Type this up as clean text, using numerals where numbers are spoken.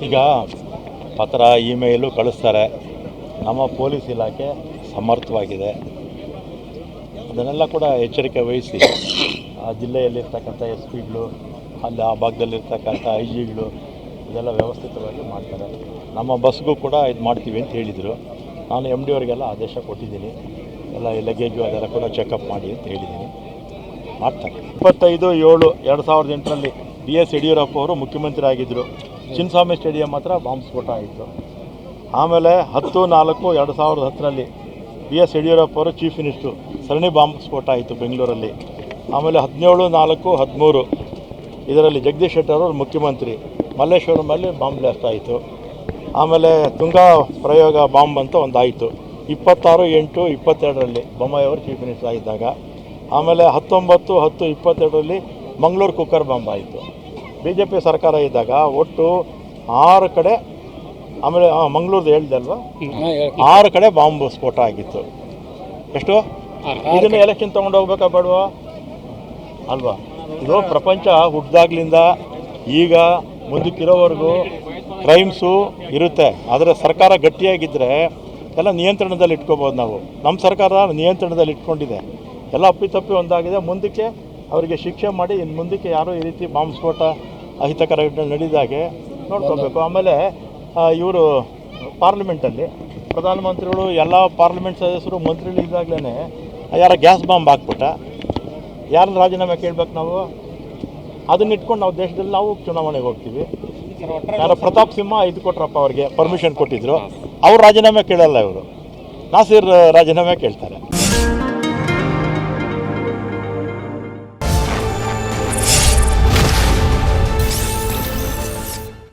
ಈಗ ಪತ್ರ ಇಮೇಲು ಕಳಿಸ್ತಾರೆ. ನಮ್ಮ ಪೊಲೀಸ್ ಇಲಾಖೆ ಸಮರ್ಥವಾಗಿದೆ. ಅದನ್ನೆಲ್ಲ ಕೂಡ ಎಚ್ಚರಿಕೆ ವಹಿಸಿ ಆ ಜಿಲ್ಲೆಯಲ್ಲಿರ್ತಕ್ಕಂಥ ಎಸ್ ಪಿಗಳು, ಅಲ್ಲಿ ಆ ಭಾಗದಲ್ಲಿರ್ತಕ್ಕಂಥ ಐ ಜಿಗಳು ಇದೆಲ್ಲ ವ್ಯವಸ್ಥಿತವಾಗಿ ಮಾಡ್ತಾರೆ. ನಮ್ಮ ಬಸ್ಗೂ ಕೂಡ ಇದು ಮಾಡ್ತೀವಿ ಅಂತ ಹೇಳಿದರು. ನಾನು ಎಮ್ ಡಿ ಅವರಿಗೆಲ್ಲ ಆದೇಶ ಕೊಟ್ಟಿದ್ದೀನಿ. ಎಲ್ಲ ಲಗೇಜು ಅದೆಲ್ಲ ಕೂಡ ಚೆಕಪ್ ಮಾಡಿ ಅಂತ ಹೇಳಿದ್ದೀನಿ. ಮಾಡ್ತಾರೆ. 25/7/2008 ಬಿ ಎಸ್ ಯಡಿಯೂರಪ್ಪ ಅವರು ಮುಖ್ಯಮಂತ್ರಿ ಆಗಿದ್ದರು. ಚಿನ್ನಸ್ವಾಮಿ ಸ್ಟೇಡಿಯಂ ಹತ್ರ ಬಾಂಬ್ ಸ್ಫೋಟ ಆಯಿತು. ಆಮೇಲೆ 10/4/2010 ಬಿ ಎಸ್ ಯಡಿಯೂರಪ್ಪ ಅವರು ಚೀಫ್ ಮಿನಿಸ್ಟ್ರು, ಸರಣಿ ಬಾಂಬ್ ಸ್ಫೋಟ ಆಯಿತು ಬೆಂಗಳೂರಲ್ಲಿ. ಆಮೇಲೆ 17/4/13 ಇದರಲ್ಲಿ ಜಗದೀಶ್ ಶೆಟ್ಟರ್ ಅವರು ಮುಖ್ಯಮಂತ್ರಿ, ಮಲ್ಲೇಶ್ವರಮಲ್ಲಿ ಬಾಂಬ್ ಬ್ಲಾಸ್ಟ್ ಆಯಿತು. ಆಮೇಲೆ ತುಂಗಾ ಪ್ರಯೋಗ ಬಾಂಬ್ ಅಂತ ಒಂದು ಆಯಿತು 26/8/22 ಬೊಮ್ಮಾಯಿ ಅವರು ಚೀಫ್ ಮಿನಿಸ್ಟರ್ ಆಗಿದ್ದಾಗ. ಆಮೇಲೆ 19/10/22 ಮಂಗಳೂರು ಕುಕ್ಕರ್ ಬಾಂಬ್ ಆಯಿತು. ಬಿ ಜೆ ಪಿ ಸರ್ಕಾರ ಇದ್ದಾಗ ಒಟ್ಟು 6 ಕಡೆ, ಆಮೇಲೆ ಮಂಗಳೂರ್ದು ಹೇಳಿದೆ ಅಲ್ವಾ, 6 ಕಡೆ ಬಾಂಬ್ ಸ್ಫೋಟ ಆಗಿತ್ತು. ಎಷ್ಟು? ಇದನ್ನು ಎಲೆಕ್ಷನ್ ತೊಗೊಂಡು ಹೋಗ್ಬೇಕಾ ಬೇಡವಾ ಅಲ್ವಾ? ಇದು ಪ್ರಪಂಚ ಹುಟ್ಟಿದಾಗ್ಲಿಂದ ಈಗ ಮುಂದಕ್ಕಿರೋವರೆಗೂ ಕ್ರೈಮ್ಸು ಇರುತ್ತೆ. ಆದರೆ ಸರ್ಕಾರ ಗಟ್ಟಿಯಾಗಿದ್ದರೆ ಎಲ್ಲ ನಿಯಂತ್ರಣದಲ್ಲಿ ಇಟ್ಕೋಬೋದು. ನಾವು ನಮ್ಮ ಸರ್ಕಾರ ನಿಯಂತ್ರಣದಲ್ಲಿ ಇಟ್ಕೊಂಡಿದೆ. ಎಲ್ಲ ಅಪ್ಪಿತಪ್ಪಿ ಒಂದಾಗಿದೆ. ಮುಂದಕ್ಕೆ ಅವರಿಗೆ ಶಿಕ್ಷೆ ಮಾಡಿ ಇನ್ನು ಮುಂದಕ್ಕೆ ಯಾರೂ ಈ ರೀತಿ ಬಾಂಬ್ ಸ್ಫೋಟ ಅಹಿತಕರ ನಡೆದಾಗೆ ನೋಡ್ಕೋಬೇಕು. ಆಮೇಲೆ ಇವರು ಪಾರ್ಲಿಮೆಂಟಲ್ಲಿ ಪ್ರಧಾನಮಂತ್ರಿಗಳು ಎಲ್ಲ ಪಾರ್ಲಿಮೆಂಟ್ ಸದಸ್ಯರು ಮಂತ್ರಿಗಳಿದ್ದಾಗಲೇ ಯಾರ ಗ್ಯಾಸ್ ಬಾಂಬ್ ಹಾಕ್ಬಿಟ್ಟ, ಯಾರನ್ನ ರಾಜೀನಾಮೆ ಕೇಳಬೇಕು ನಾವು? ಅದನ್ನ ಇಟ್ಕೊಂಡು ನಾವು ದೇಶದಲ್ಲಿ ನಾವು ಚುನಾವಣೆಗೆ ಹೋಗ್ತೀವಿ. ಯಾರೋ ಪ್ರತಾಪ್ ಸಿಂಹ ಇದು ಕೊಟ್ರಪ್ಪ, ಅವ್ರಿಗೆ ಪರ್ಮಿಷನ್ ಕೊಟ್ಟಿದ್ರು, ಅವ್ರು ರಾಜೀನಾಮೆ ಕೇಳಲ್ಲ, ಇವರು ನಾಸೀರ್ ರಾಜೀನಾಮೆ ಕೇಳ್ತಾರೆ.